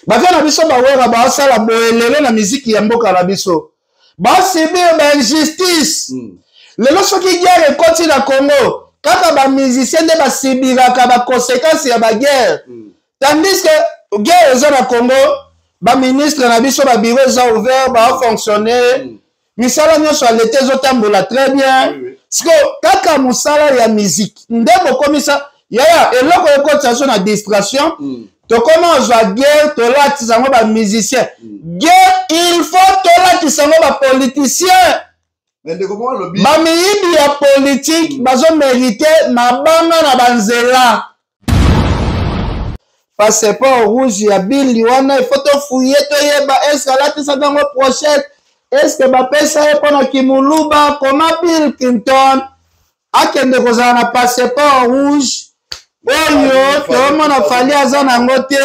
Baka na biso bawera basala boelele na musique ya mboka na biso. Basibir ba injustice. Lelo soki guerre ekoti na Congo, kaka ba musicien nde basibiraka ba conséquences ya ba guerre. Tandis que guerre eza na Congo, ba ministre na biso ba bureau eza ouvert, ba fonctionner. Misala nyonso alete ezotambola très bien. Siko kaka musala ya musique. Nde bokomisa yaya eloko ekoti so na distraction. To commence à guerre, to là tu sango ba musicien. Guerre, il faut to là tu sango ba politicien. Mais de comment le bien? Ba miyibi ya politique, bazo mériter mabanga na banzela. Passeport rouge ya Bill wana, il faut te fouiller to yeba est-ce que là tu sango prochaine, est-ce que ba pesa e pona kimuluba comment Bill Clinton akende kozala na passeport rouge. Oyo, toma na fali aza na ngote.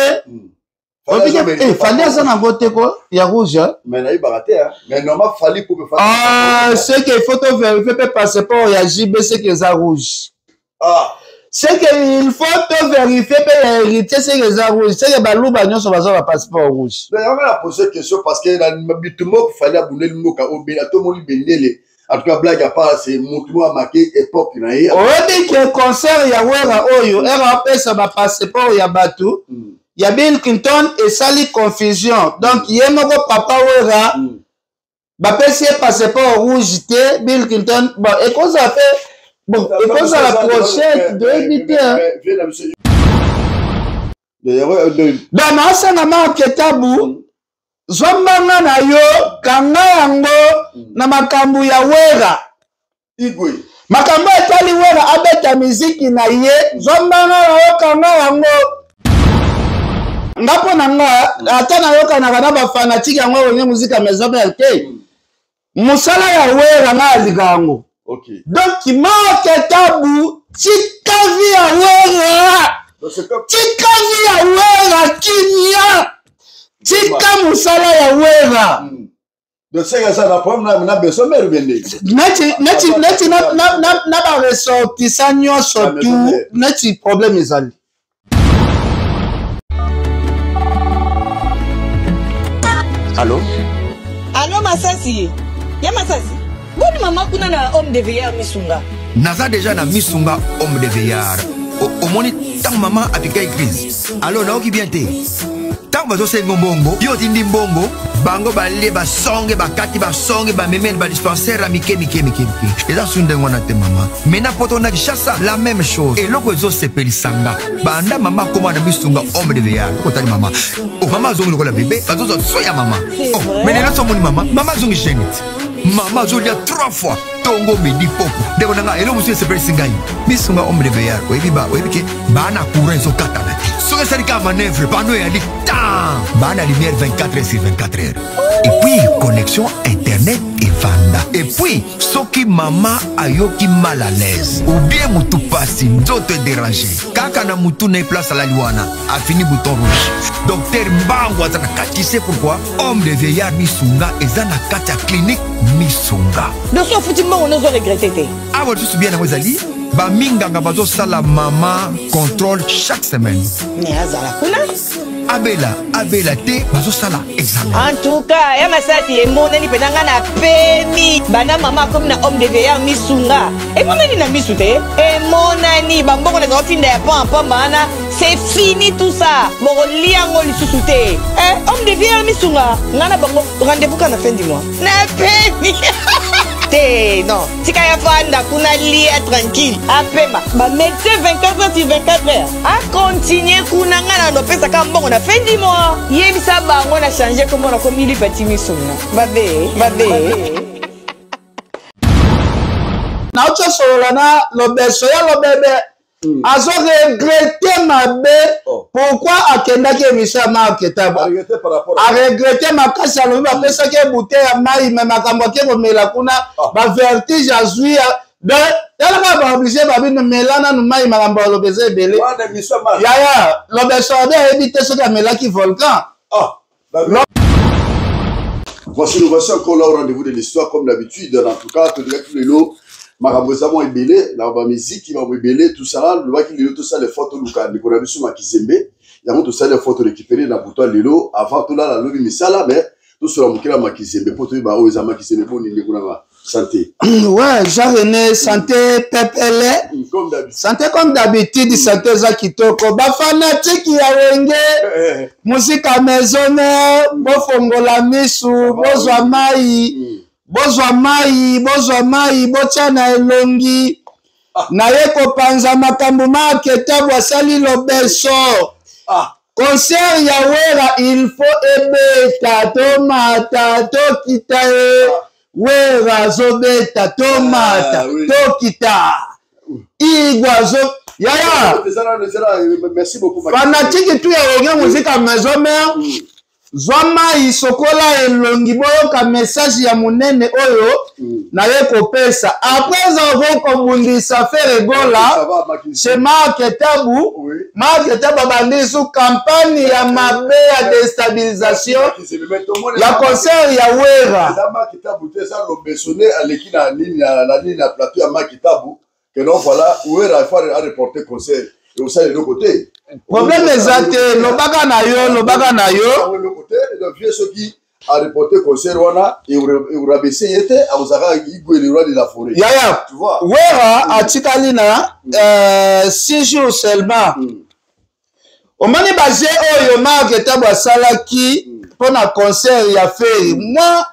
Fali aza na ngote ko ya rouge. Mais na ibaraté hein. Mais normalement fali pour faire. Ah, c'est que il faut te vérifier pe passeport ya JB c'est que ça rouge. Ah. C'est que il faut te vérifier pe héritier c'est que ça rouge. C'est que baluba nyonso baza ba passeport rouge. D'ailleurs, on a posé question parce que la bitumo fallait abouler le mot ka obéna to moli bendele. En tout cas, blague à part, c'est mon a marqué époque. On dit que concert ya wera oyo, era pesa ba passeport ya batu, ya Bill Clinton et sali confusion. Donc, yemoko papa wera, ba pesi passeport rouge te, Bill Clinton, bon, et qu'on a fait, bon, et qu'on a la prochaine de éviter. Dans ma sanama ketabu, zombanga na yo kanga yango na makambu ya wera igwe makambu etali wera abeta miziki na ye zombanga na yo kanga yango ngapo na nga ata na yo kana bana ba fanatique yango wenye muzika maison BLT musala ya wera na aligango. Okay, donc maketabu chikavi ya wera chikavi ya wera kimia tika musala ya wera. De ce que ça va prendre na besoin de revenir. Neti na ba ressortissant nyonso tout neti problème ezali. Allô? Allô Masasi. Ya Masasi. Boni mama kuna na homme de veillard Misunga. Naza déjà na Misunga homme de veillard. Au moni tant maman apika crise. Allô na oki bien te. Tant bazo sengo mbongo, yo tindi mbongo, bango bale ba songe ba kati ba songe ba memene ba dispensaire mike. Et là sunde ngona te maman. Mena poto na chassa la même chose. Et loko zo sepeli sanga. Banda mama koma na Misunga homme de veillard. Ko tali mama. Oh mama zongi ko la bébé, bazo zo soya mama. Oh, mais là so moni mama, mama zongi génite. Mama zo dia 3 fois. Tongo medi popo. Deko nanga elo musu sepeli singai. Misunga homme de veillard. Ko ebiba, o ebike bana courant zo katana. So que ça dit qu'à manœuvre, pas nous y a dit bana lumière 24 sur 24 heures. Et puis connexion internet et vanda. Et puis ce qui maman ayoki mal à l'aise ou bien mutu passi d'autres dérangé. Kaka na mutu na place à la liwana a fini bouton rouge. Docteur Mbango azana kati, c'est pourquoi homme de veillard Misunga ezana kati clinique Misunga. De ce foutima on a regretté. Ah ouais, tout bien na wazali. Ba minganga bazo sala mama contrôle chaque semaine. Mais azala kuna Abela te bazo sala examen. En tout cas, ya Masasi e monani penanga na pemi. Bana mama comme na homme de veillard Misunga. E monani na misute. E monani bamboko na finda ya pam bana. C'est fini tout ça. Boko liango lisusu te. Homme de veillard Misunga. Ngana bango rendez-vous quand la fin du mois. Na pemi. Non, si tu as kuna lia tranquille, apema, ba médecin 24 heures sur 24 heures. A continuer kuna ngana no pesa kama on a fin du mois. Yebisa bango na changer comme on a commis li petit Misunga. Babe. Na ocho solana lobeso ya lobebe. Azo regretter mabe pourquoi akendaki émission ma ketaba. A regretter makasi alobi bapesa ke bouteille ya mai me makambo ke komela kuna ba vertige azui de yala ka ba obligé ba bino melana no mai makambo lobeze ebele. Ya lobeso de éviter ce que melaki volcan. Voici encore là au rendez-vous de l'histoire comme d'habitude. En tout cas, tous les lots. Marabozamo est belé, la musique qui va me belé, tout ça, le voit qu'il est tout ça, les photos, le cas, le Kizembe, yango tosali faut récupérer na buto lelo avant tout là la lobi misala mais tout sur la mukela makizembe pour to ba o eza makizembe boni ndeko na santé. Ouais, Jean-René, santé pepele. Santé comme d'habitude, santé za kitoko. Ba fanatique ya wenge. Musique à maisonnaire, bo fongola misu, bozwa mai. Bozwa mai, bochana elongi. Na yeko panza makambo ma ketabu asali lobeso. Concert ya wera, il faut ebeta, tomata, tokitae. Wera zobeta tomata tokita igwa zo yaya merci beaucoup fanatique tu ya wenge musique à maison mère zoma isokola elongi boyoka message ya munene oyo na ye kopesa après avoir komundisa faire gola chez Marc Tabu bandi sous campagne ya mabe ya déstabilisation ya concert ya wera Marc Tabu ça l'obesonné à l'équipe la ligne plateau ya Marc Tabu que non voilà wera il faut reporter concert et au sein de l'autre côté problème exact lobaka na yo le vieux ce qui a reporté concert wana et ou rabaisser était à Osaka Igwe le roi de la forêt yaya tu vois wera atikali na 6 jours seulement omani basé oyo Marc Tabu asalaki pona concert ya feri moi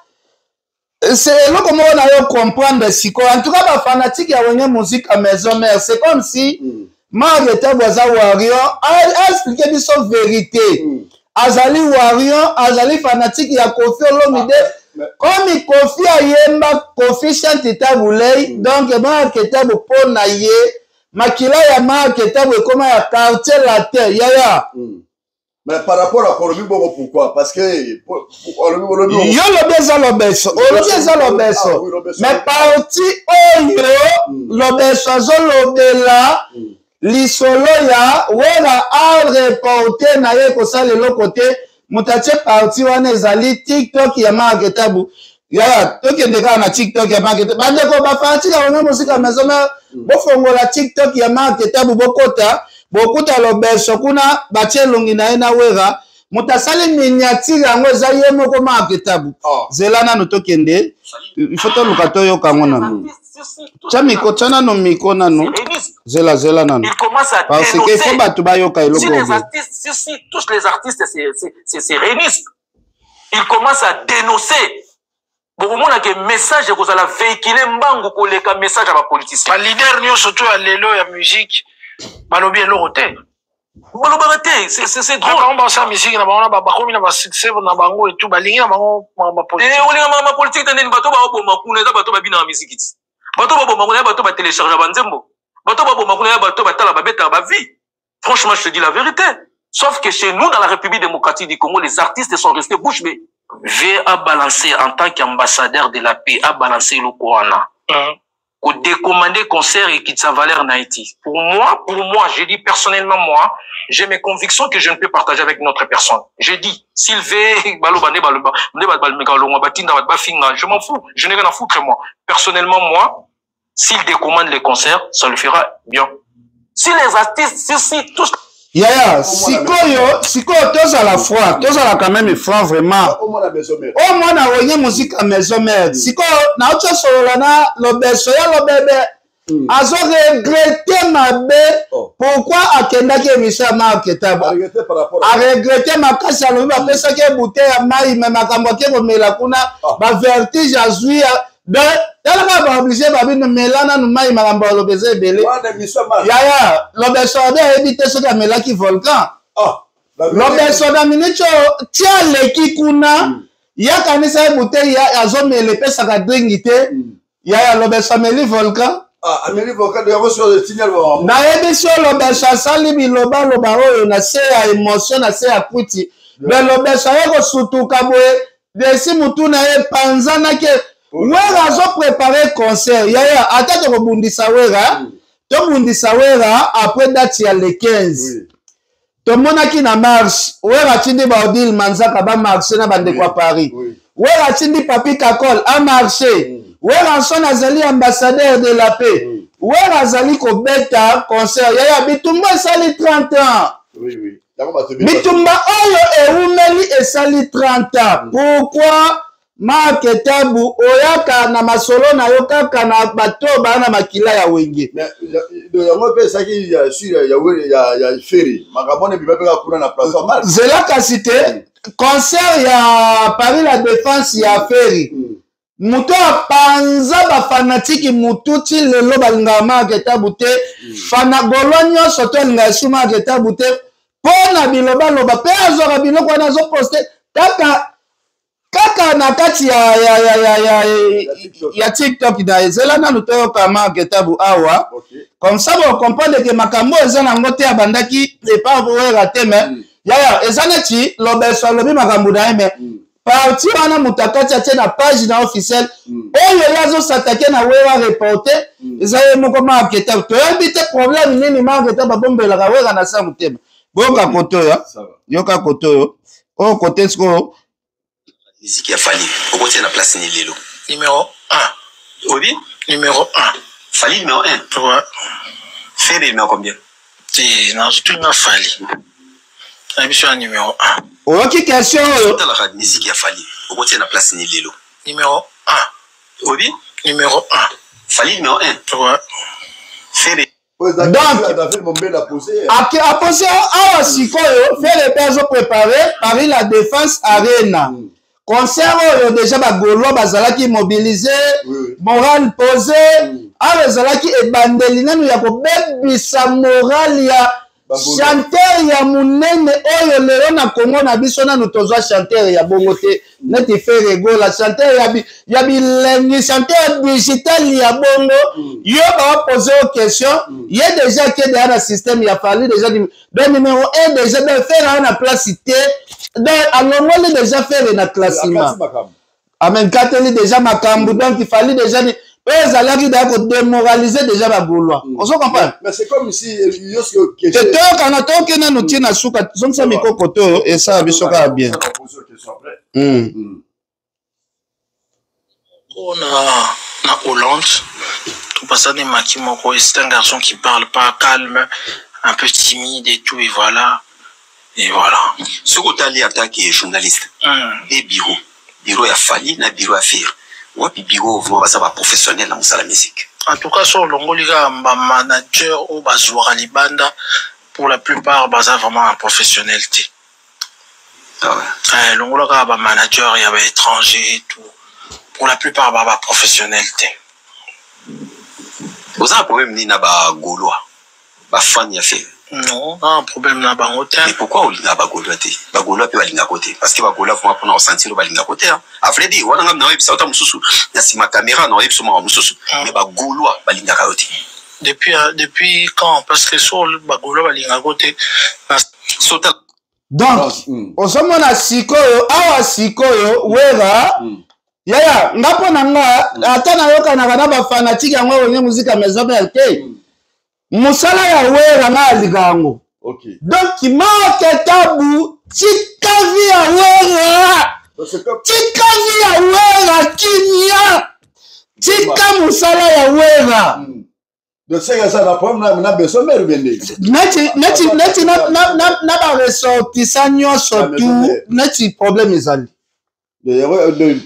c'est là comment on a comprendre siko en tout cas ba fanatique ya wenge musique à maison mère c'est comme si Marc Tabu aza warrior a expliqué biso vérité azali warrior azali fanatique ya Kofi Olomide comme Kofi ayemba Kofi chante tabulei donc Marc Tabu pona ye makila ya Marc Tabu comme ya quartier latin yaya mais par rapport à Kolobi Bongo pourquoi parce que yo lobeza lobeso mais parti oyo lobeso azolobela lisolo ya wera a reporter na ye kosala eloko te mutache parti wana ezali TikTok ya Marc Tabu yaya tokende kaka na TikTok ya Marc Tabu bandeko bafantika wana musika maison bofongola TikTok ya Marc Tabu bokota bokuta lobeso kuna batie longi na ye na wera mutasali miniature yango eza ye moko Marc Tabu zela nano tokende ifoto luka toyoka ngo nano chamiko chana no miko nano zela nano parce que faut batu bayoka eloko si tous les artistes c'est réunissent ils commencent à dénoncer bon mona que message que ça la véhiculer mbangu koleka message à ba politiciens ba leader nyo surtout à lelo ya musique balobi elorote c'est drôle on va ça musique na bana ba komi na ba succès na bango et tout ba lingi na bango ba politique on linga ma politique tandeni bato ba oboma kuna za bato ba bina musique bato ba oboma kuna bato ba télécharger ba nzembo bato ba oboma kuna bato ba tala ba beta ba vie franchement je te dis la vérité sauf que chez nous dans la République démocratique du Congo les artistes sont restés bouche bée V a balancé en tant qu'ambassadeur de la paix a balancé le Koana au décommander concert et qui sa valeur en Haïti. Pour moi, je dis personnellement, moi, j'ai mes convictions que je ne peux partager avec une autre personne. Je dis, s'il veut, je m'en fous, je n'ai rien à foutre, moi. Personnellement, moi, s'il décommande les concerts, ça le fera bien. Si les artistes, si tous... Yaya, sikoyo tozala foi, tozala quand même foi vraiment. Au moins na wenge musique à maison mère. Sikoyo na ocho solola na lobeso ya lobebe. Azo regretter mabe pourquoi akendaki émission ya Marc Tabu. A regretter makasi alobi bapesa ke bouteille ya mai me makambo ke komela kuna ba vertige azwi Dans le cas obligé babino melana no mai makambo lobeze belé. Yaya, lobeso da éviter ce que melaki volcan. Lobeso da minicho tia leki kuna ya kanisa bouteille ya azomele pesa ka dringite. Yaya lobeso meli volcan. Ameli volcan de sur le signal. Na émission lobeso sali biloba loba oyo na se ya émotion na se ya kuti. Mais lobeso yako sutuka boye desi mutu na e panzana ke wera zo préparer concert yaya atako kobundisa wera to bundisa wera après date ya le 15 to monaki na marche wera tindi ba odile manzaka ba marché na bande kwa Paris wera tindi papi kakol a marché wera son azali ambassadeur de la paix wera azali ko beta concert yaya bitumba sali 30 ans bitumba oyo eumeli esali 30 ans. Pourquoi Mark Etabu oyaka na masolo na yo kaka na bato bana makila ya wenge? yango pe saki ya sur ya Ferry makamone bibapeka kuna na plateforme zela kasite concert ya Paris la Défense ya Ferry. Muto apanza ba fanatiki mututi lelo balinga Mark Etabu te fana bolonyo soto linga su Mark Etabu te pona biloba loba pe azora biloko na zo poster kaka na kati ya TikTok da ezela na luto ka Mark Etabu awa comme ça vous comprenez que makambo ezana ngote abandaki et pas voir rater mais ya ezana ti lobeso lobi makambo na mais parti wana mutakati atie na page na officiel oyo yazo s'attaquer na wewa reporter ezaye moko Mark Etabu to yabite problème nini Mark Etabu bombela ka wera na sa mutema boka koto ya yoka koto yo o kote sko musique a fallu. Au côté de la place Nilelo. Numéro 1. Obi? Numéro 1. Fali numéro 1. Ouais. Ferry numéro combien? Non, j'ai tout le Fali. La mission numéro 1. Ok, question. Dans la radio musique a fallu. Au côté de la place Nilelo. Numéro 1. Obi? Numéro 1. Fali numéro 1. Ouais. Ferry. Donc, à poser à Sikoyo, faire les personnes préparées, Paris la Défense Arena. Concert déjà bagolo bazalaki mobilisé moral posé bazalaki ebandelina nous ya ko bebisa moral ya chanteur ya munene oyo lelo na Congo na biso na tozwa chanteur ya bongote neti fait la chanteur ya bilengi chanteur digital ya bongo yo ba poser aux questions il y a déjà que dans le système il a fallu déjà le numéro 1 déjà de faire en place cité alors on est déjà fait le classement amen kateli déjà makambu donc il fallait déjà eux allaient d'accord démoraliser déjà la Gaulois on se comprend mais c'est comme si c'est toi quand on toque na nous tient na souka sont ça miko koto et ça biso ka bien on a Hollande tout passant des makimoko c'est un garçon qui parle pas calme un peu timide et tout et voilà. Et voilà. Ce que tu as dit en tant que journaliste, et bureau a fallu, na bureau a faire. Ou puis bureau, vraiment, ça va professionnel dans la musique. En tout cas, sur l'ongoliga, manager ou bazouara libanda, pour la plupart, baza vraiment un professionnel. Ah ouais. L'ongoliga, manager, il y avait étranger et tout. Pour la plupart, bah professionnel. Vous avez un problème, ni na ba gaulois, ba fan ya fait. Non, un problème là bas côté. Et pourquoi on a bagolo té? Bagolo peut aller à côté parce que bagolo faut prendre ressentir le balinga côté. A vrai dire, on a na web ça autant mususu. Na si ma caméra na web suma mususu. Mais bagolo balinga côté. Depuis quand parce que sur le bagolo balinga côté. Donc, osomona sikoyo awa sikoyo wera yaya ngapo nanga ata na yoka na kana ba fanatique yango wenye muzika maison RT. Musala ya wera na ligango. Okay. Donc Mark Etabu tikavi ya wera. Tikavi ya wera kinya. Tika musala ya wera. De ce que ça la problème na besoin de venir. Neti na ba ressortissant nyonso tout neti problème ezali.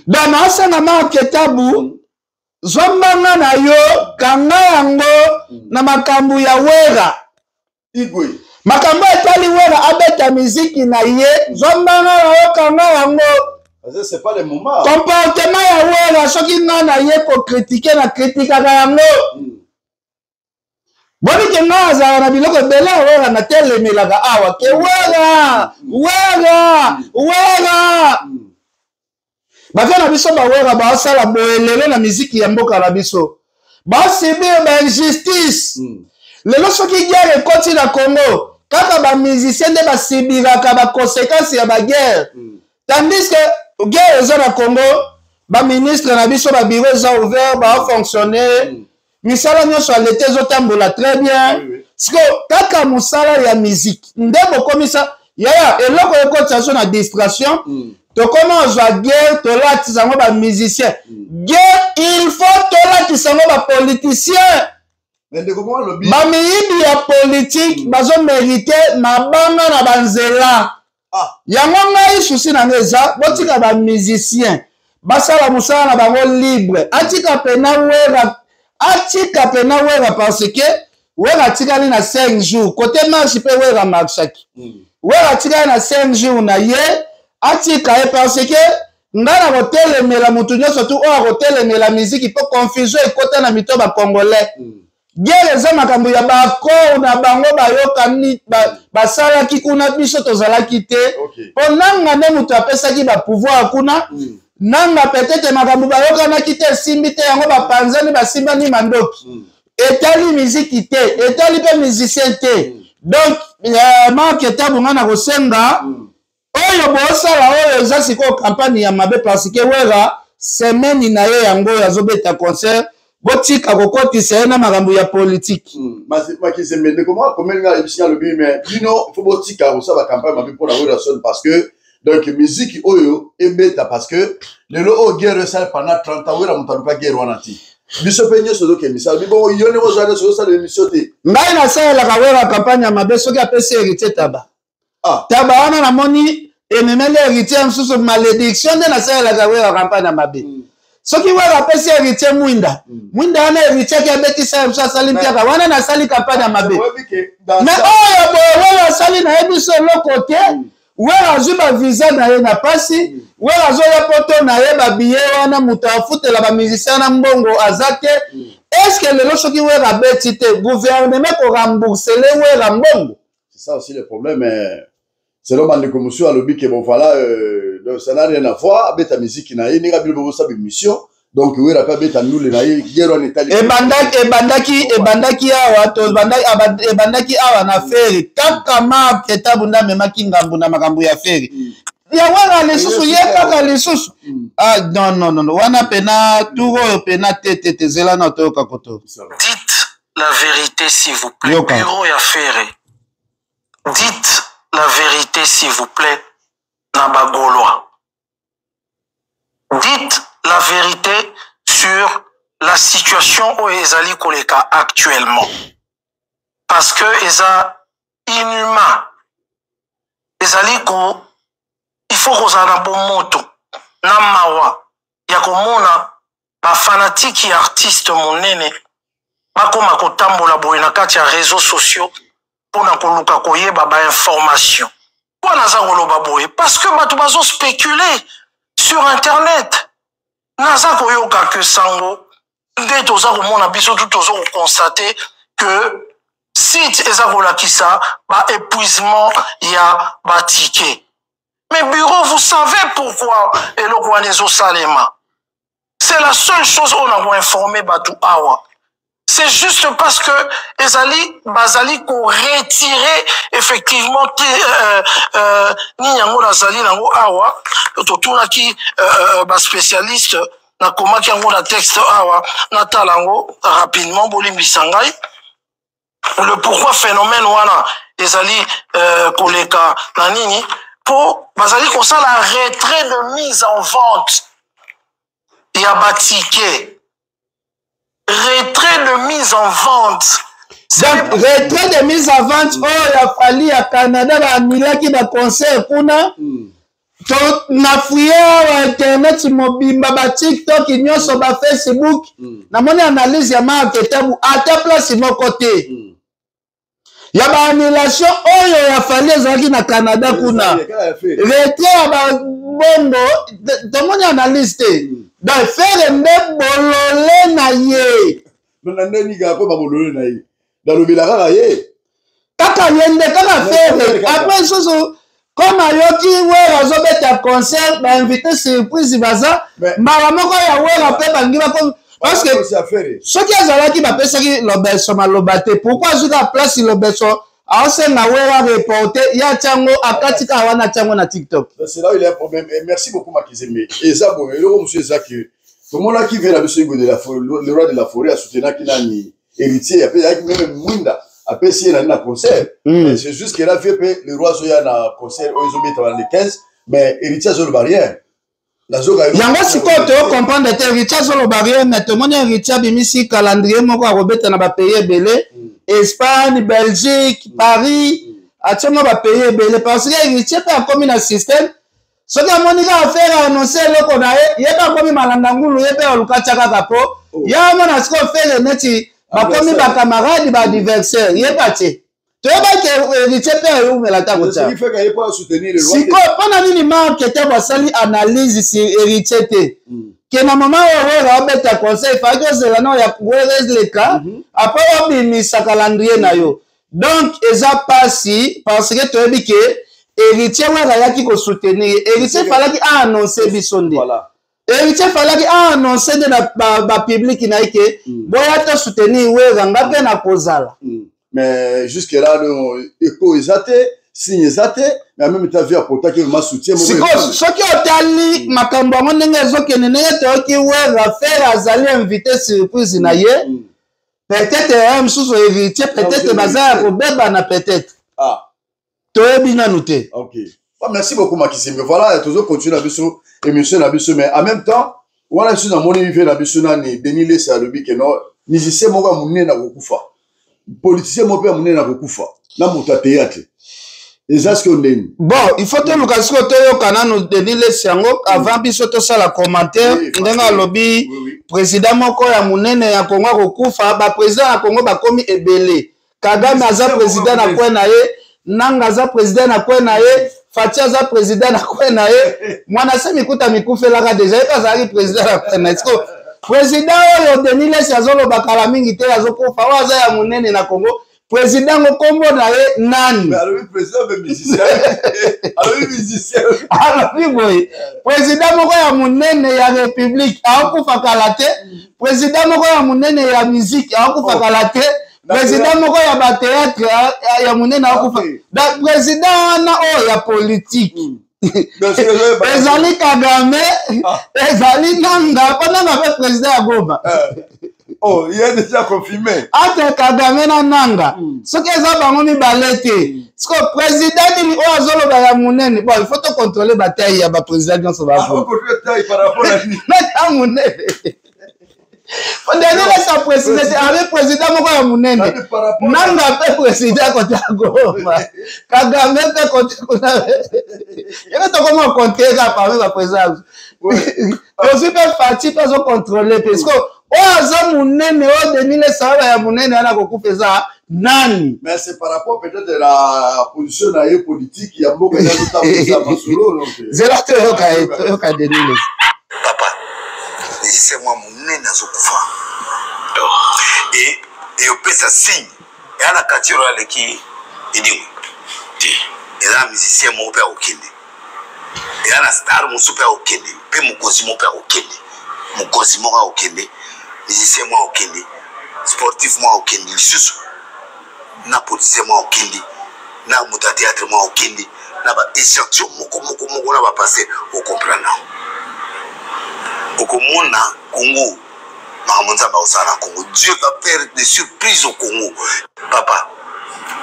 Dans na sanga Mark Etabu zombanga na yo kanga yango na makambu ya wera igwe makambu etali wera abeta muziki na ye zombanga na yo kanga yango c'est pas le moment comportement ya wera soki nga na ye ko critiquer na critikaka yango boni ke nga azala na biloko ebele ya wera na telemelaka awa ke wera bafana biso bawera basala boelele na miziki ya mboka na biso basibir ba injustice lelo soki guerre ekoti na Congo kaka ba musicien nde basibiraka ba conséquences ya ba guerre tandis que guerre eza na Congo ba ministre na biso ba bureau eza ouvert ba fonctionner misala nyonso alete ezotambola très bien siko kaka musala ya musique nde bokomisa yaya eloko ekotisa so na distraction to commence à guerre to là tisango ba musicien guerre il faut to là tisango ba politicien bamiyibi ya politique bazo mérité mabanga na banzela yango ngai susi na ngeza botika ba musicien basala musala na bango libre atika pena wera parce que wera tikali na 5 jours côté marche pe wera marchaki wera tikali na 5 jours na ye atika e parce que ngana kotelemela mutu nyonso tu oyo akotelemela miziki po confusion ekota na mito ba congolais guerre eza makambo ya bakor na bango bayokani basalaki kuna biso tozalaki te mpo nanga nde mutu apesaki bapouvoir kuna nanga peut-être makambo bayokanaki te esimbi te yango bapanzani basimbani mandoki etali miziki te etali mpe musicien te donc marke tabunga na kosenga oyo bosala oyo eza sikoyo campagne ya mabe parce que wera semaine na ye yango azobeta concert botika kokotisa ye na makambo ya politique makizembe ndeko komelinga ebisinga lobi mais bino faut botika kosala campagne mabe mpona wera son parce que donc musique oyo ebeta parce que lelo oyo guerre esala pendant 30 ans wera moto aluka guerre wana ti biso mpe nyonso ozoka emisala bibongo yone ozwade sozosala émission te ngai nasalelaka wera campagne ya mabe soki apesi héritier taba taba wana namoni ememeli héritier mosusu malédiction nde nasalelaka wera campagne ya mabe soki wera apesi héritier mwinda wana héritier ki abetisa ye mosu asali mpiaka wana nasali campagne ya mabe mais oyo boye wera asali na ye biso eloko te wera azwi bavisa na ye na pasi wera azoya poto na ye babiye wana moto afutela bamusicien na mbongo aza te estce lelo soki wera abeti te gouvernement koremboursele wera mbongo c'est ça aussi le problème selon bandeko mosusu alobi ke bon voilà donc ça n'a rien à voir abeta musique na ye ndenge abili bokosa émission donc wera mpe abeta ndule na ye guerre wana etali ebandaki awa na feri kaka marke tabunda amemaki ngambu na makambo ya feri ya wera lisusu ye kaka lisusu non wana pena turo oyo pena te zela na otoyoka koto dites la vérité s'il vous plaît bureau ya feri dites la vérité s'il vous plaît na bagolois dites la vérité sur la situation où ezali koleka actuellement parce que eza inhumain ezali ko il faut kozala na bomoto na mawa ya komona bafanatiki ya artiste monene bakoma kotambola boye na kati ya réseaux sociaux mpona koluka koyeba bainformation mpo naza koloba boye parce que bato bazospécule sur internet naza koyoka ke sango nde toza komona biso tu toza kokonstate que site eza kolakisa baépuisement ya batike mais bureau vous savez pourquoi eloko wana ezosalema c'est la seule chose oyo na koinforme bato awa c'est juste parce que bazali ko retirer effectivement ni yango nazali nango awa totunaki ba spécialiste na komaki yango na texte awa natala yango rapidement bolimbisa ngai le pourquoi phénomène wana ezali koleka na nini po bazali kosala retrait de mise en vente ya batike retrait de mise en vente. Donc, retrait de mise en vente, oh, il a fallu à Canada, à Milaki, à concert, kuna. Na fouillé internet, mobimba, ba TikTok, ignon sur ba Facebook. Na moni analyse ya marque tabu, à ta place, mon côté. Il y a ba annulation, oh, il a fallu à na Canada, kuna. Retrait à ba bongo, tout moni analyse te. Donc, faire un bololé na ye. Non, ni ga ko ba bololé na ye. Dans le bilara ye. Kaka yende kaka faire. Après soso comme ayoki wera azobeta concert ba invité surprise baza maramoko ya wera pe bangiba comme parce que soki azalaki ba pesaki lobeso malobate pourquoi azuka place lobeso aose na wera reporter ya chango akatika wana chango na TikTok. C'est là où il y a un problème. Et merci beaucoup Makizembe. Et ça bon, le monsieur Zaki. Tout le monde qui vient la monsieur de la forêt, le roi de la forêt a soutenu qu'il a ni héritier, après il y a même Mwinda, après si il a un concert. C'est juste que là fait le roi Zoya na concert aux hommes dans les 15, mais héritier sur le barrière. yango sikoyo tocomprendre te héritier azoloba rien mais tomoni héritier abimisi calendrier moko akobeta na bapays ebele Espagne, Belgique, Paris atie mwa bapays ebele parce que héritier mpe akomi na système soki amonika affaire annonce eloko na ye ye mpe akomi malanda ngulu ye mpe oluka tia kaka po ye amona sikoyo fere neti bakomi bacamarade baadversaire ye mpe atie toyebaki héritier mpe ayumela ta kotia sikoyo mpona nini marke te basali analyse sur héritier te ke na mama oyo obeta conseil faki ozela na ya kueleka apres obimisa calendrier na yo donc eza pasi parce que toyebi ke héritier wera ayaki kosoutenir héritier falaki aannonce biso nde héritier falaki aannonce nde na bapubliki na ye ke boya te soutenir wera nga mpe na kozala mais jusque là écho ezate signe ezate mais en même temps via potaki ma soutien soki otali makambo yango ndenge ezokende ndenge toyoki wera faire azali invité surprise na ye peut-être mosusu héritier peut-être baza ya kobebana peut-être toyebi nanu te merci beaucoup Makizimbe voilà toujours continuer na biso émission na biso mais en même temps wana biso na moni vive na biso nani Denis Lese alobi ke no musicien moko ya monene na kokufa politicien moko ya monene na kokufa na moto ya théâtre eza siko ndeni bon il faut toluka siko toyoka nanu Denis Lese yango avant biso tosala commentaire ndenge alobi président moko ya monene ya Congo akokufa baprésident ya Congo bakomi ebele Kagame aza président na kwe na ye Nanga aza président na kwe na ye Fatia aza président na kwe na ye mwana se mikuta mikufelaka deja ye azalaki président na kwe na ye président oyo Denis Lese azoloba kala mingi te azokufa oyo aza ya monene na Congo président ngokombo na ye nani alobi boye président moko ya monene ya république aokufa kala te président moko ya monene ya musique aokufa kala te président moko ya batéâtre ya monene aokufa président wana oyo ya politique ezali Kagame ezali Nanga mpo Nanga mpe président ya Goma il est déjà confirmé ate Kagame na Nanga soki eza bango mibale te siko président nini oyo azoloba ya monene bon il faut to contrôler bataille ya baprésident nyonso bafo na monene Denis Lese président avec président moko ya monene Nanga mpe président kota Goma Kagame mpe kota yeke tokoma konteka parmi baprésident aussi mpe Fati mpe azocontrôle parce que oyo aza monene oyo Denis Lese oyo ya monene wana kokufa eza nani mais c'est par rapport peut-être de la position na ye politique ya mboka ya totabuza masolo zela toyoka Denis Lese papa c'est moi monene azokufa et opesa signe ya na katiro aleki edingo eza musicien moko mpe akokende eza na star mosusu mpe akokende mpe mokonzi moko mpe akokende mokonzi moko akokende musicien moko akokende sportif moko akokende lisusu na politicien moko akokende na moto ya théâtre moko akokende na baéchantillon moko na bapasse okomprendre okomona Congo makambo nzambe akosala na Congo Dieu va faire des surprises au Congo papa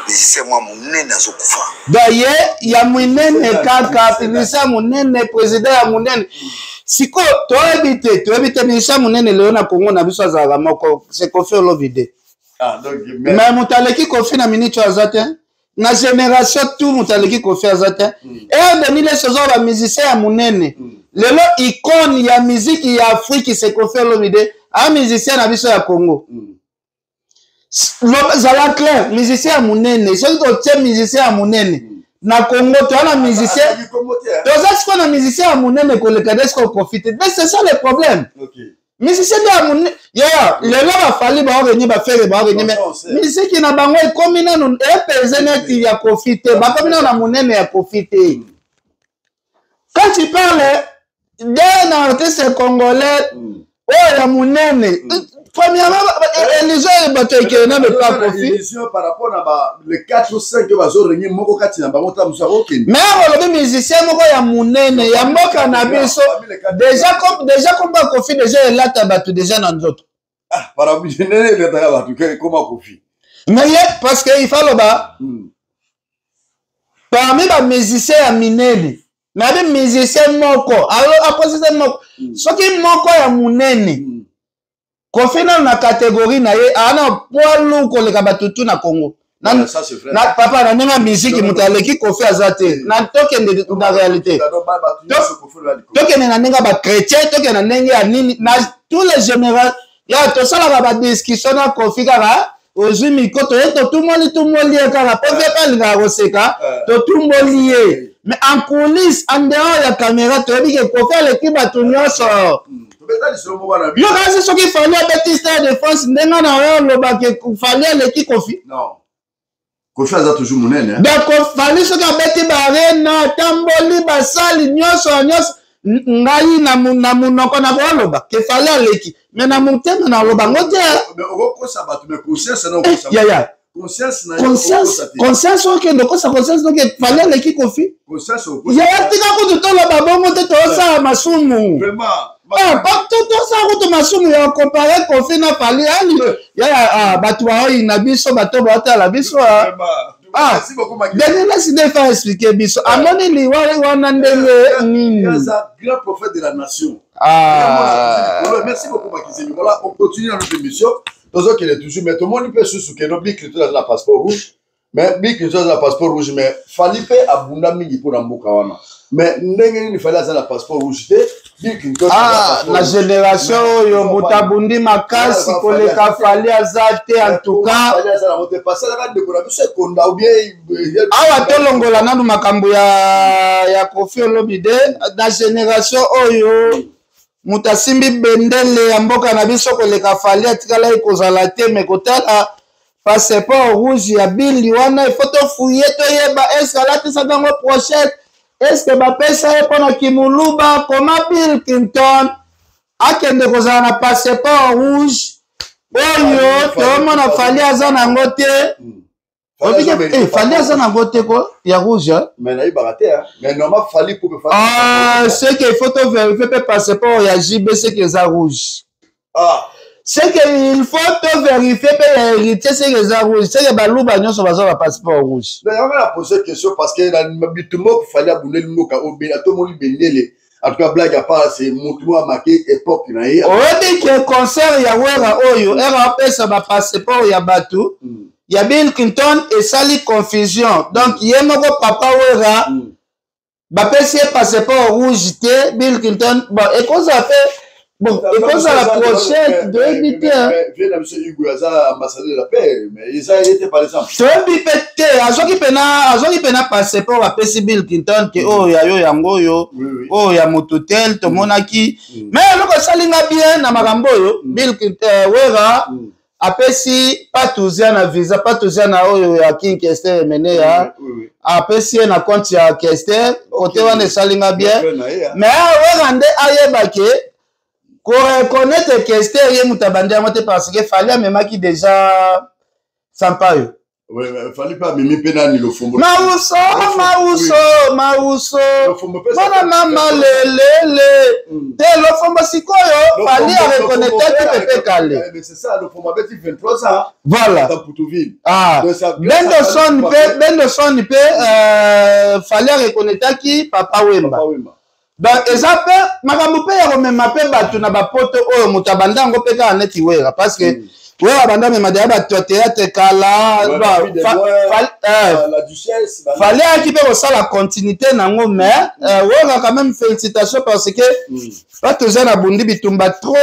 musicien mwa monene azokufa daye ya monene kaka musicien monene président ya monene siko toyebi te musicien monene leo na Congo na biso azalaka moko c'est Koffi Olomide mais moto aleki Koffi na minute oyo aza te na génération tout moto aleki Koffi aza te e Denis Lese oza ba musicien ya monene lelo icône ya musique ya Afrique c'est Koffi Olomide un musicien na biso ya Congo zala clair musicien ya monene soki totie musicien ya monene na Congo toana musicien toza siko na musicien ya monene koleka nde siko profite mais c'est ça le problème musicien ya monene ya lelo bafali baorenye bafere baorenye mais musiki na bango ekomi nano epeze neti ya profite bakomi nano na monene ya profite quand tu parles d'un artiste congolais oh ya monene premièrement élision bato ekena me pas profit par rapport à les 4 ou 5 que bazo régner moko kati na bango ta musa okende mais olobi musicien moko ya monene ya mboka na biso déjà comme ba Koffi déjà elata bato déjà na nzoto par rapport général le ta bato comme Koffi mais parce que il faut loba parmi ba musicien ya minene mais avec musicien moko alors après c'est moko soki moko ya munene Kofi na catégorie na ye ana poilu koleka batutu na Congo na papa na nenga musique mutaleki Kofi azate na tokende na réalité tokende na nenga ba chrétien tokende na nenga ya nini na tous les généraux ya to sala ba discussion na Kofi kaka ozwi mikoto to tumoli kaka pove pa linga koseka to tumoli mais en coulisses en dehors la caméra to bi ke Kofi aleki batu nyonso yo kasi soki fali abeti stade de France ndenga na yo lobake fali aleki Kofi non Kofi aza toujours monene donc fali soki abeti barena tamboli basali nyonso ngai na munoko na koloba ke fali aleki mais na mutema na loba ngote mais okokosa batu mais conscience na okosa ya conscience ok donc ça conscience donc fali aleki Kofi conscience okosa ya tika kutu toloba bongo te tosa masumu vraiment pas tout ça route masumu ya comparer Kofi na fali ali ya batu wa ina biso bato bata la biso merci beaucoup Maki Daniel laisse de faire expliquer biso amoni li wana ndenge nini grand prophète de la nation merci beaucoup Maki voilà on continue dans notre émission donc il est toujours mais tout le monde peut sous que notre bic dans la passeport rouge mais bic dans la passeport rouge mais fali pe abunda mingi pour mboka wana mais ndenge ni fali za la passeport rouge te la génération oyo mutabundi makasi koleka fali azate en tout cas awa tolongola nanu makambo ya Kofi olobi de na génération oyo mutasimbi bendele ya mboka na biso koleka fali atikala ekozala te me kotala passeport rouge ya bili wana ifoto fouiller toyeba est-ce alatisa dango prochette est-ce que bapesa ye pona kimuluba koma Bill Clinton akende kozala na passeport rouge oyo tomona fali aza nango te fali aza nango te ko ya rouge mais nayebaka te mais normal fali pour c'est que il faut to vérifier pe passeport ya JB c'est que eza rouge c'est que il faut te vérifier pe ya héritier c'est que eza rouge c'est que baluba nyonso baza ba passeport rouge d'ailleurs on a posé question parce que na bitumo fali abundeli moka obela to moli bendele en tout cas blague à part c'est mutumo a marqué époque na ye oyebi ke concert ya wera oyo era apesa ba passeport ya batu ya Bill Clinton esali confusion donc ye moko papa wera bapesi ye passeport rouge te Bill Clinton bon ekoza fait bon, et comme ça la prochaine de éviter. Viens à M. Hugo, ambassadeur de la paix, mais ils ont été par exemple. C'est un bipété, à ce qui pena passeport à PC Bill Clinton, qui oh ya yo yango yo, oh ya mototel, to monaki. Mais le salinga bien na makambo yo, Bill Clinton wera apesi patuzia na visa, patuzia na oyo ya King Kester mené ya. Apesi na compte ya Kester, côté wana salinga bien. Mais wera nde ayebake pour reconnaître que c'était yé mutabandi amote parce que fallait même qui déjà sampayo oui mais fallait pas même pena ni le fombo mauso mana mama le te le fombo sikoyo fallait reconnaître que pepe kale mais c'est ça le fombo avait 23 ans voilà dans Poutouville Benderson fallait reconnaître qui papa Wemba donc eza pe makambo pe ya komema pe bato na bapoto oyo moto abanda yango mpe kaka neti wera parce que wera banda mema deya bato ya théâtre kala fallait ayaki mpe kosala continuité nango mais wera quand même félicitation parce que pa toza na bundi bitumba trop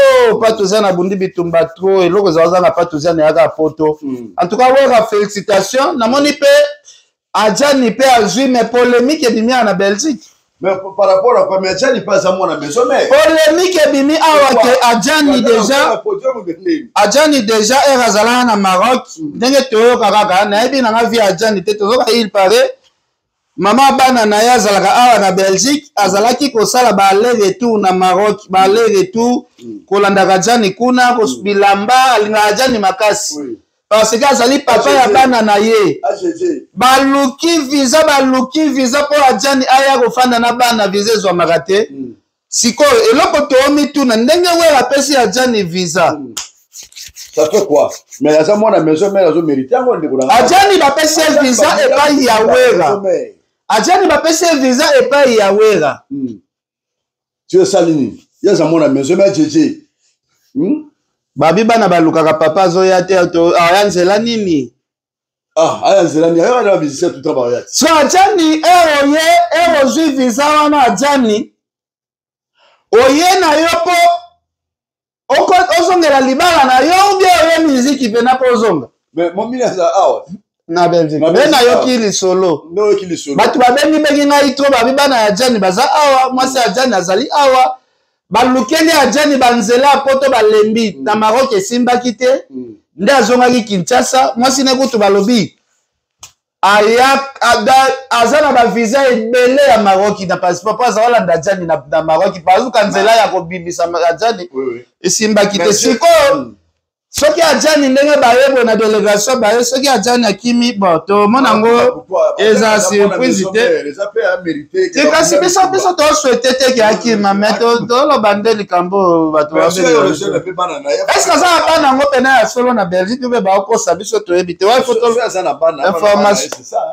eloko ezaoza na pa toza na yaka poto en tout cas wera félicitation namoni mpe ajani mpe azwi mais polémique ebimia na Belgique. Mais par rapport à quoi, mais Adjani pas à moi, mais polémique bimi awa ke Adjani déjà est razala na Maroc ndenge toyo kaka na ebi na vie Adjani te tozo ka il paraît mama bana na ya zalaka awa na Belgique azalaki ko sala ba aller retour na Maroc ba aller retour ko landa Adjani kuna ko bilamba alinga Adjani makasi parce que azali papa ya bana na ye baluki visa pour Adjani aya kofanda na bana visa zo makate siko eloko toomi tuna ndenge wera pesi Adjani visa ça fait quoi mais asa mona maison mais azo mériter ngo ndeko Adjani ba pesi visa et pas ya wera Adjani bapese visa epai ya wera. Tu es salini. Ya zamona maison ma jeje. Babi bana balukaka papa zoya te aya nzela nini? Aya nzela ni aya na visiter tout temps ya. So Adjani ero zui visa wana Adjani. Oye na yo po oko ozongela libala na yo bien oye musique pe na po ozonga. Mais mon mila za awa. Na Belgique. Na yo kili solo. No kili solo. Batu babengi bengi ngai to babi bana ya Adjani baza awa, mwasi Adjani azali awa. Balukeli Adjani banzela poto balembi na Maroc esimbaki te. Nde azongaki Kinshasa, mwasi ne kutu balobi. Azana ba visa ebele ya Maroc na passeport pas awala Adjani na Maroc parce que nzela ya kobimisa Adjani esimbaki te siko soki Adjani ndenge bayebo na délégation baye soki Adjani akimi bon to monango eza surprise te te kasi biso to souhaiter te ki akima mais to lo bandeli kambo bato ba est-ce que ça pas nango pena ya solo na Belgique be ba ko sabiso to ebite wa photo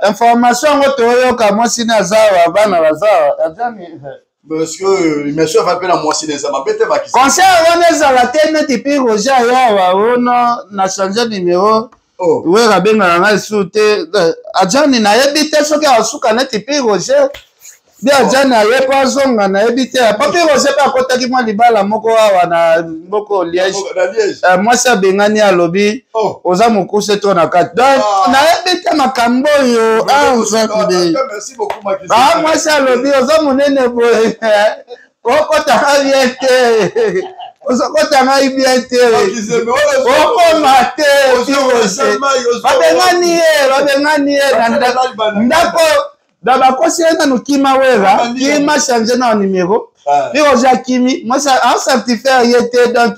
information ngo to yo ka mwasi na zawa bana bazawa Adjani parce que monsieur va peine à moi si les amabete ba ki concert wana ezala te neti pi Roger yawa ono na changer numéro wera benga nga su te Adjani na yebi te soki asuka neti pi Roger bi Adjani aye pa zonga na yebi te papi Roger pa kotaki mwa libala moko awa na moko Liège moi ça bengani alobi oza mokuse to na kati donc na yebi te makambo yo merci beaucoup Macky moi ça alobi oza monene boye okota bien te okota ngai bien te okoma te babengani ye ndako da bakosi ena no kima wera kima changer na numéro puis Roger Kimi moi ça un certificat yete donc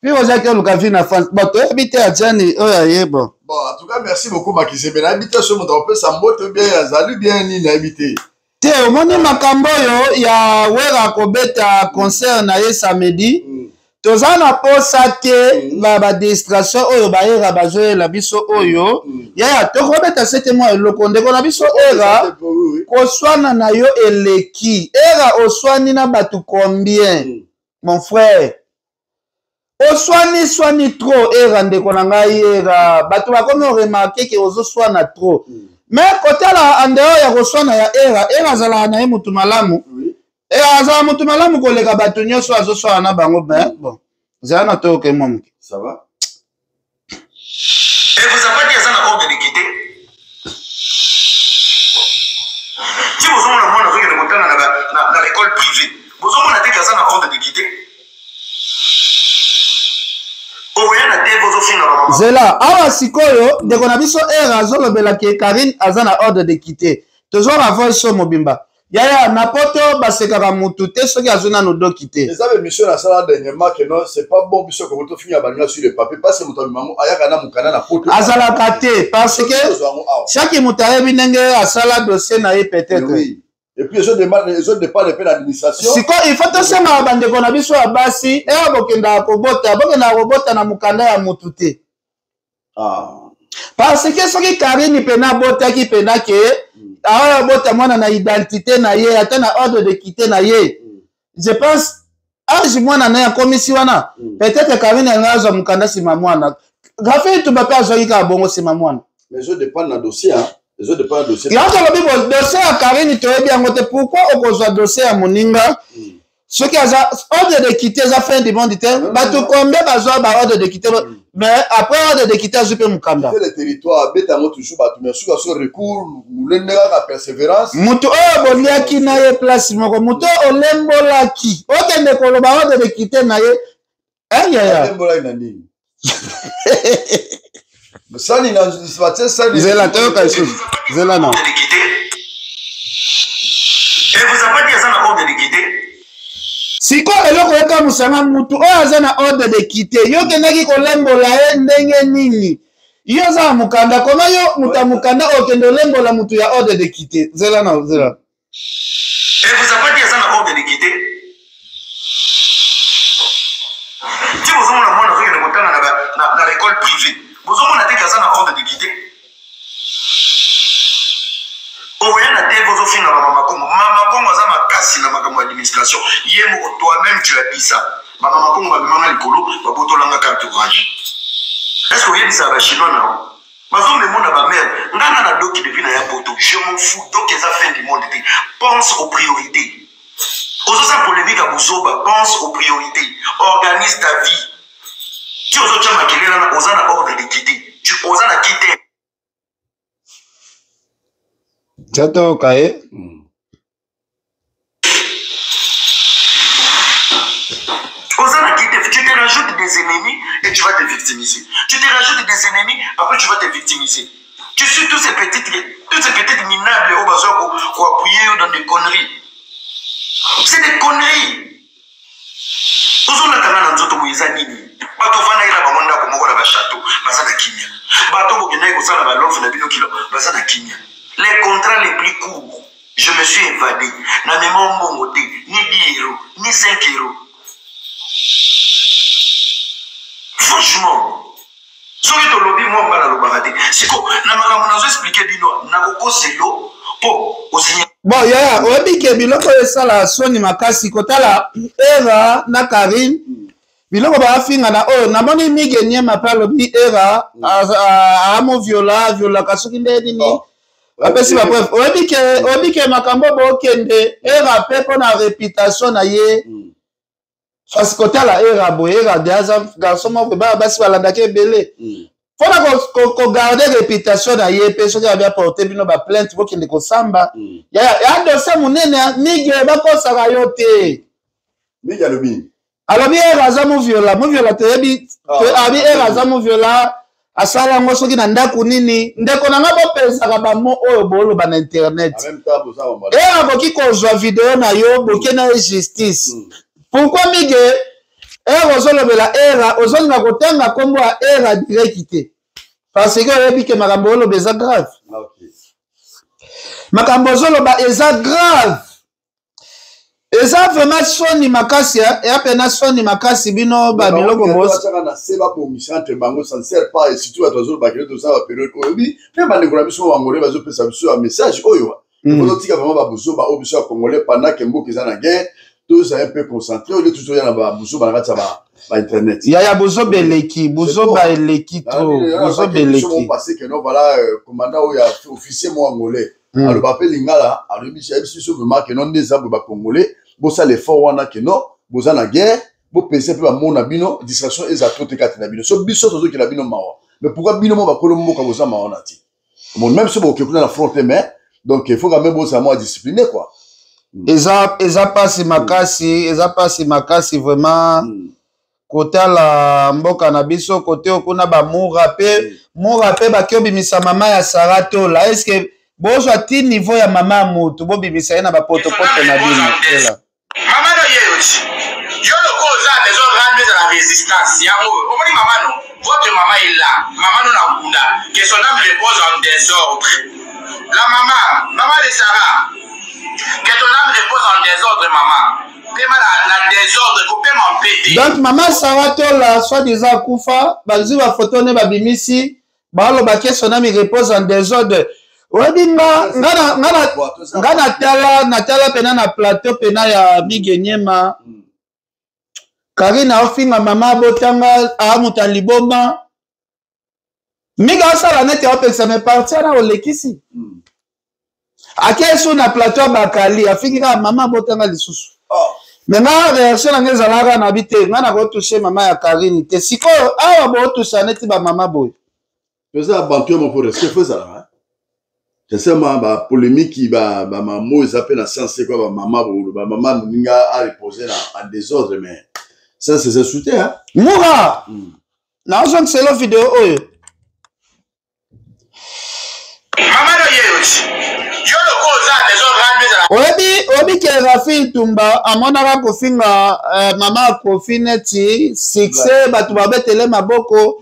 puis Roger que luka vi na France bon to habiter Adjani oya yebo bon en tout cas merci beaucoup Macky Sebe na habiter ce monde on peut ça moto bien azali bien ni na habiter te omoni makambo yo ya wera kobeta concert na ye samedi toza na posa te ba distraction oyo bayera bazoyela biso oyo yaya tokobeta sete mwa eloko ndeko na biso era koswana na yo eleki era oswani na bato combien mon frère oswani trop era ndeko na ngai era bato bakomi oremarke ke ozoswana trop mais kotala andeo ya koswana ya era azalaka na ye mutu malamu azala mutu malamu koleka bato nyonso azoswana na bango bon Zana toke mom. Ça va? Et vous avez dit à ça ordre de quitter. Si vous avez le monde avec le montant dans l'école privée, vous avez dit à ça ordre de quitter. Zela, awa sikoyo, ndeko na biso era azolobela ke Karine azana ordre de quitter. Toujours la voix sur mobimba. Yaya na poto basekaka mutu te soki azuna no do quitter. Les amis monsieur na sala dernièrement que non c'est pas bon biso ko to finir balina sur le papier parce que mutu mamango ayaka na mukana na poto. Azala kate parce que chaque mutaye binenge asala dossier na ye peut-être. Oui. Et puis les autres dépendent de l'administration. Siko il faut to sema bandeko na biso ya basi e bokenda kobota na mukanda ya mutu te. Parce que soki Karine pena bota ki pena ke awa bota mwana na identité na ye ata na ordre de quitter na ye. Je pense âge mwana na ya komisi wana peut-être Karine ngazo mukanda sima mwana. Gafe tu ba pa zoyi ka bongo sima mwana. Les autres dépendent na dossier hein. Les autres dépendent dossier. Il y a encore le dossier à Karine to bien ngote pourquoi okozwa dossier à moninga. Ce qui a ordre de quitter ça fait du bon temps ba to combien bazwa ba ordre de quitter mais après ordre de quitter je peux mukanda. Le territoire beta mo toujours ba mais sur recours mulendeka ka persévérance. Muto boliaki na ye place moko muto olembolaki. Okende ko ba ordre de quitter na ye. Ya. Olembola ina nini? Sani na sani. Zela toka isu. Zela na. Et vous avez dit ça na ordre de quitter. Siko eloko eka musanga mutu oyo aza na ordre de quitter yo kendaki kolembola ye ndenge nini yo aza mukanda koma yo mutamukanda okende olembola mutu ya ordre de quitter zela na zela. Et vous avez dit ça na ordre de quitter. Si vous avez le monde avec le montant dans l'école privée, vous avez dit ça na ordre de quitter. vos filles dans Maman Congo. Maman Congo, ça m'a cassé dans ma administration. Toi-même, tu as dit ça. Maman Congo, ma demande à l'écolo, ma boto langa carte orange. Est-ce que vous avez dit ça à Chinois, non? Ma femme me demande à ma mère, n'a pas d'autres qui deviennent à Poto. Je m'en fous. Donc, ils ont fait du monde. Pense aux priorités. Aux autres polémiques à Bouzoba, pense aux priorités. Organise ta vie. Tu oses te maquiller là, aux autres ordre de quitter. Tu oses la quitter. Tchato Kaye. Tu te rajoutes des ennemis et tu vas te victimiser. Tu te rajoutes des ennemis, après tu vas te victimiser. Tu suis tous ces petites minables au bazar pour appuyer dans des conneries. C'est des conneries. Aujourd'hui, on a un autre moïse nini. Bato vana ila bamonda ko moko na ba château, bazana kimia. Bato bokena ko sala ba lof na bino kilo, bazana kimia. Les contrats les plus courts, je me suis évadé. Na memo mbongo te, ni 10 euros, ni 5 euros. Franchement, ce que tu lobby, moi, je ne vais pas c'est quoi? Je vais expliquer bino, c'est l'eau pour aussi. Bon, yaya, oyebi ke biloko esala soni makasi kotala era na Karine. Biloko ba finga na o namoni migenye mapalo bi era amo viola kasuki ndeni ni. Apesi ba bref, oyebi ke makambo bo kende era pepo na réputation na ye. Parce que kotala era bo era déjà garçon mo ba basi balanda ke belé. Faut qu'on garde réputation na ye pe soki abia porter bino ba plainte bo kende ko samba. Ya dossier munene mige ba ko saka yo te. Mige alobi. Alobi era za mo viola te yebi abi era za mo viola asala ngo soki na ndaku nini ndeko na ngabo pesa ka ba mo oyo bolo ba na internet. En même temps boza ba. Era boki ko zwa video na yo boki na justice. Pourquoi mige era ozolobela era ozonga kotanga kombo ya era direct parce que oyebi ke makambo oloba eza grave. Makambo ozoloba eza grave. Eza vraiment soni makasi ya pena soni makasi bino ba biloko boss. Na seba pour mission entre bango ça ne sert pas et surtout à toujours ba kele to ça ba période oyebi même ba ndeko na biso wangole bazo pesa biso un message oyo. Ozo tika vraiment ba buso ba obiso congolais pendant que mboka eza na guerre. Tous un peu concentré, au lieu de toujours y a Bousso, internet. Il y a Bousso Beleki, Bousso Beleki, Bousso Beleki. Ils passé que non, voilà, commandant ou officier moi angolais. Alors, papel lingala, alors, il y a vraiment que non, des arbres congolais, Bossa les forts, on a que non, Bossa la guerre, Bo PC, puis mon abino, distraction, et ça tout est quatre nabino. So, biso, tout qui l'abino mao. Mais pourquoi bino va colombo comme ça, mao nati? Bon, même si vous occupez la fronte, mais, donc, il faut quand même Bossa moi discipliner, quoi. Eza pasi makasi vraiment côté la mboka na biso côté okuna ba moura pe ba kyo bimisa mama ya Sarato là est-ce que bozwa ti niveau ya mama mutu bo bimisa na ba poto na bino ela mama no yeyochi yo le cause des autres rendre de la résistance ya o moni mama no votre maman est là mama no na kunda que son âme repose en désordre la maman de Sarah. Que ton âme repose en désordre, maman. Fais-moi la désordre, coupez-moi péter. Donc, maman Sarato, là, soi-disant, Koufa, bazi va photo ne babimisi, balo baké son âme repose en désordre. Webi natala pena na plateau pena ya Migenyema. Karina ofinga mama botanga amuta liboma. Miga sala nete opeksa me partir na olekisi. Akeso na plateau bakali afikira mama botanga lisusu. Maintenant réaction na ngezalaka na bité ngana ko toucher mama ya Karine te siko awa bo toucher neti ba mama boy. Pesa bantu mo pour ce fait ça hein. C'est seulement ba polémique ba mamo ils appellent na sens c'est quoi ba mama bo ba mama ninga a reposer en désordre mais ça c'est insulté hein. Moura. Na on c'est la vidéo oyo. Mama no yeyochi. Obi ke Rafi Tumba amonaka kofinga mama Kofi neti succès batu babetele maboko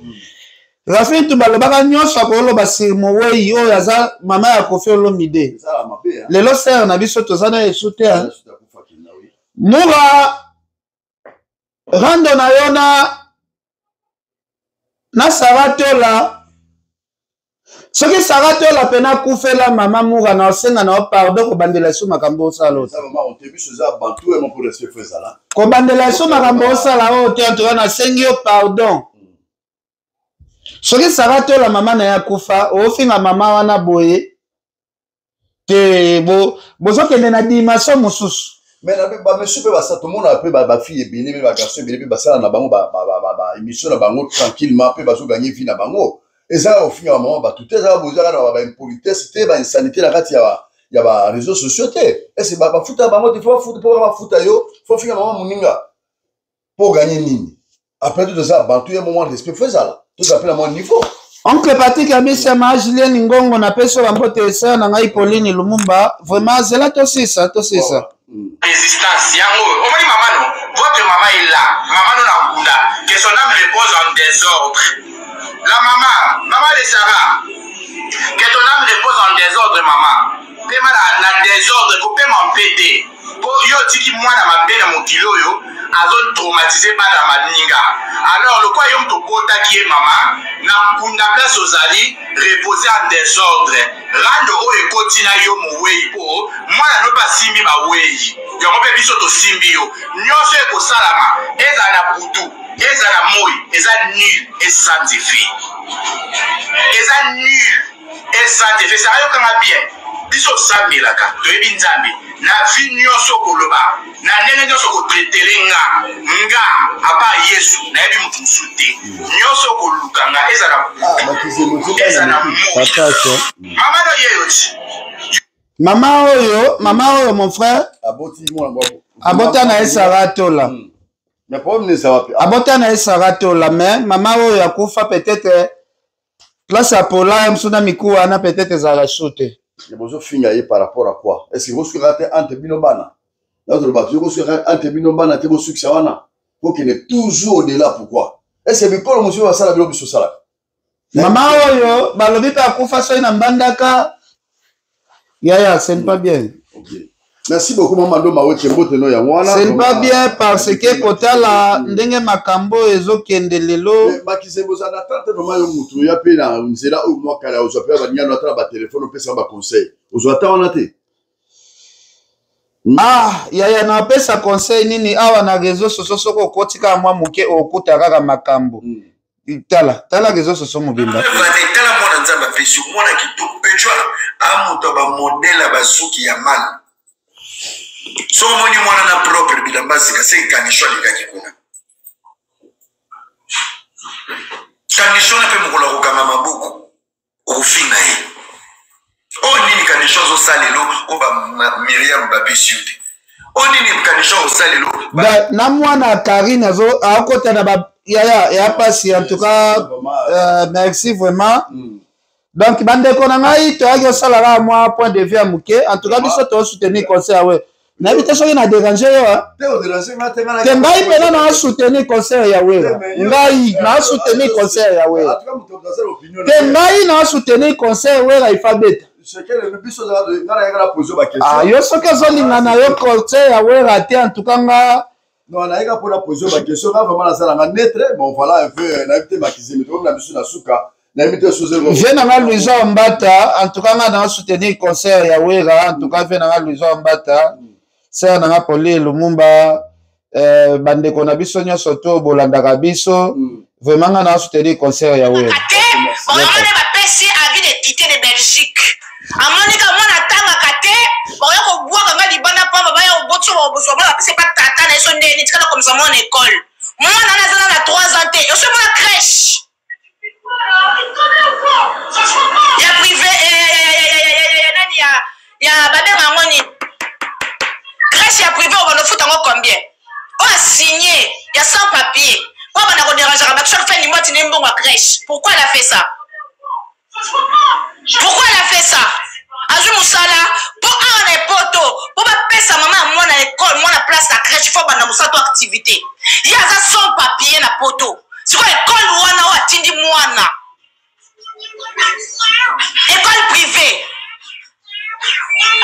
Rafi Tumba lobaka nyonso akoloba sirmo wei oyo aza mama ya Kofi Olomide lelo ser na biso tozana esute Moura rando na yona na Sarato la Ce qui sera tout la peine à couper la maman moura na osenga na pardon ko bandela so makambo sala. Ça maman on te vu ça bantu et mon pour respect faire ça là. Ko bandela so makambo sala o te antoka na sengi pardon. Ce qui sera tout la maman na ya kufa o finga mama wana boye. Te bozo kende na dimension mususu. Mais ba monsieur peut ça tout le monde après ba fille et bien ba garçon et bien ba ça na bango ba émission na bango tranquillement peut ba so gagner vie na bango. Et ça au final moment ba tout ça boza na ba impolitesse te ba insanité la kati ya ba réseaux sociaux te. Et c'est ba futa bango te faut futa pour ba futa yo faut finir moment muninga pour gagner nini. Après tout ça ba tout un moment respect fait ça là. Tout ça à mon niveau. Oncle Patrick Abissa ma Julien Ngongo na peso la mbote ça na ngai Pauline Lumumba vraiment c'est là to c'est ça. Résistance yango omoni maman non votre maman est là maman non akunda que son âme repose en désordre la maman de Sarah que ton âme repose en désordre maman pema na désordre ko pema mpete ko yo tiki mwana mabe na mokilo yo azo traumatiser bana maninga alors le quoi yom to bota qui est maman na kunda place ozali reposer en désordre rando o ekotina yo mowei po mwana no ba simbi ba wei yo mo pe biso to simbi yo nyonso e ko salama eza na butu eza na moi eza nul et sans effet eza nul et sans effet ça yo kanga bien biso sambelaka toyebi nzambe na vi nyonso koloba na ndenge nyonso kotraitelenga nga apa yesu nayebi mutu mosusu te nyonso kolukanga eza na mama no yeyo ti Mama oyo mon frère abota na esaratola mais problème ne ça va abota na esaratola mais mama oyo akufa peut-être place à Pola msuna mikuwa na peut-être za la chute. Il y a besoin par rapport à quoi? Est-ce que vous avez entre binobana? L'autre bateau, vous avez entre binobana, vous avez succès wana. Faut qu'il est toujours au-delà. Pourquoi? Est-ce que quand monsieur va ça la bilobi sur ça? Maman oyo, balobi pa kufa so ina mbandaka. Ya, c'est pas bien. Ok. Merci beaucoup maman do mawe kembote no ya wana. C'est pas bien parce que kotala ndenge makambo ezokende lelo. Makizembo za natante maman yo mutu ya pe na nzela o mwa kala ozo pe ba nyano atala ba téléphone pesa ba conseil. Ozo ata wana te. Ya na pesa conseil nini awa na réseau sociaux soko kotika mwa muke okuta kaka makambo. Tala réseau sociaux mobimba. Tala mwana nzamba pesu mwana kitoko pechwa amuto ba modela basuki ya mal. So moni mwana na propre bilambasi kasi kanisho likaki kuna kanisho na pe mukula kukanga mabuku okufinga ye o nini kanisho zo salelo o ba Miriam Bapisuti o nini kanisho zo salelo na mwana Karine zo akota na ba ya pasi en tout cas merci vraiment. Donc bande ko na ngai to ayo sala moi point de vue amuke en tout cas biso to soutenir conseil ouais. N'habite soki na déranger yo te ngai pena na soutenir conseil ya wera ngai na soutenir conseil ya wera te ngai na soutenir conseil wera ifabeta yo soki ozolinga na yo conseil ya wera te en tout cas nga non na eka pona poser ba question nga vraiment na sala nga netre bon voilà un peu na éviter makizemi to na biso na suka na éviter soze je na nga Louison Mbata en tout cas nga na soutenir conseil ya wera en tout cas je na nga Louison Mbata c'est na Pauline Lumumba bandeko na biso nyonso to bolandaka biso vraiment nga na soutenir conseil ya wera on ba pesi avis de quitter de Belgique amonika mona tanga kate oya ko bwa kanga libanda pa baba ya obotso oboso ba pesi pa tata na eso ndeni tika comme ça mon école mwana na zana na 3 ans te yo so mona crèche ya privé nani ya badema ngoni crèche ya privé on va nous foutre encore combien on a signé il y a sans papier quoi on a déranger avec chaque fin du mois tu n'es bon à crèche pourquoi elle a fait ça Azu Moussala pour un poto pour pas payer sa maman moi à l'école moi la place la crèche il faut bana musato activité il y a ça sans papier na poto c'est quoi école wana ou atindi mwana école privée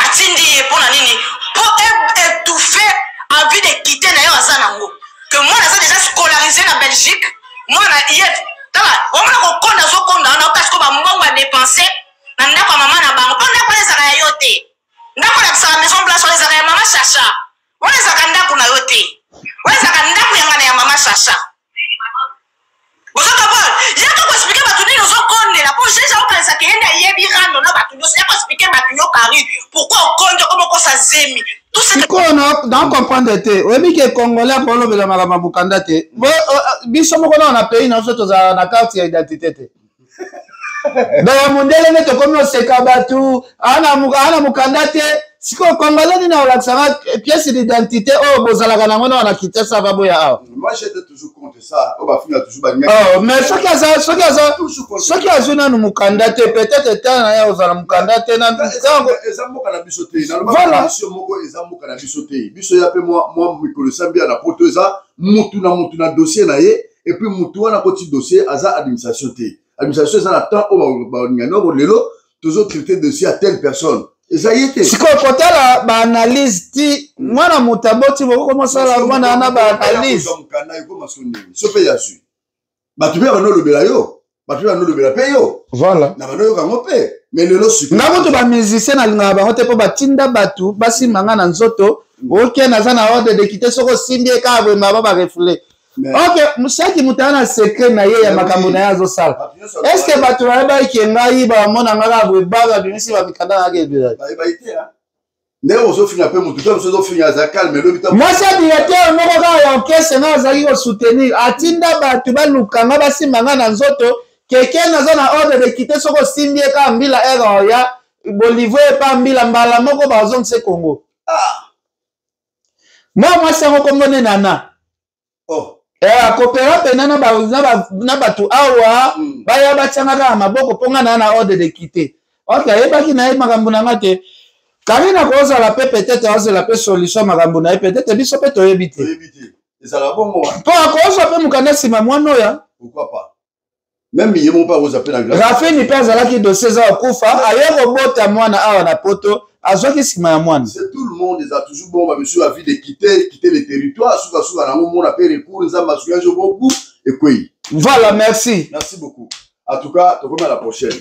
atindi pour la nini pour étouffer envie de quitter na yo azanango que moi ça déjà scolarisé na Belgique moi na IF dans on a konda zo konda na parce que ba mbongo a dépenser na ndako mama na bango konda kwa les ara yote ndako na sa maison place les ara mama Chacha on les ara ndako na yote on les ara ndako ya mama Chacha vous avez pas ya ko expliquer ba tuni zo konde la pour j'ai au penser que yenda yebi rando na ba tuni ya ko expliquer ba tuni kari pourquoi on konde comme ko sa zemi tout ce qu'on dans comprendre te oyebi ke congolais pour lobela makamba bukanda te biso moko na pays na so toza na carte ya identité te donc mondele ne to comme oseka batu ana mukanda te siko congolais na olakisanga pièce d'identité oh bozalaka nango na kite ça va boya awa moi j'étais toujours contre ça on va finir toujours oh mais ce qui a zona no mukanda te peut-être tana ya ozala mukanda te na ezambo kana biso te na loba biso moko ezambo kana biso te biso ya pe moi mikolo sambia na poto eza mutu na dossier na ye et puis mutu wana koti dossier aza administration te administration eza na temps o ba ngano bo lelo toujours traiter dossier à telle personne ezayete siko kotala ba analyse ti mwana mutaboti boko komosala mwana na ba analyse mukanda iko masoni sope ya su batu be bano lobela yo batu bano lobela pe yo voilà na bano yo kango pe mais lelo su ngabo to ba musicien na linga bango te po batinda batu basimanga na nzoto oke naza na ordre de quitter soko simbie ka bwemba ba refouler ok musaki mutana secret na ye ya makambo na yazo sala est-ce que batu ba ikengai ba mona ngaka bweba bimisi ba mikanda ngake bila ba ite ha ne ozo fina pe mutu to ozo fina za calme lo bita moi ça directeur moko ka ya orchestre na zaki ko soutenir atinda batu ba lukanga basimanga na nzoto quelqu'un naza na ordre de quitter soko simbie ka mbila ero ya Bolivie pa mbila mbala moko ba zonse Congo moi ça ko mbone nana oh kopera pena na batu awa baya bachangaka maboko ponga na ordre de quitter ok yebaki na makambo na ngate karina koza la peut-être oza la solution makambo na peut-être biso pe toyebite ezala bongo po akoza pe mukanda sima mwana ya pourquoi pas même yemo pa oza pe na glace Rafini pe azalaki dossier za okufa aye kobota mwana awa na poto azwaki sima ya mwana c'est tout le monde a toujours bon monsieur a vu de quitter les territoires souka na mon a fait recours nzamba souka jo beaucoup et quoi voilà merci beaucoup en tout cas to comme à la prochaine.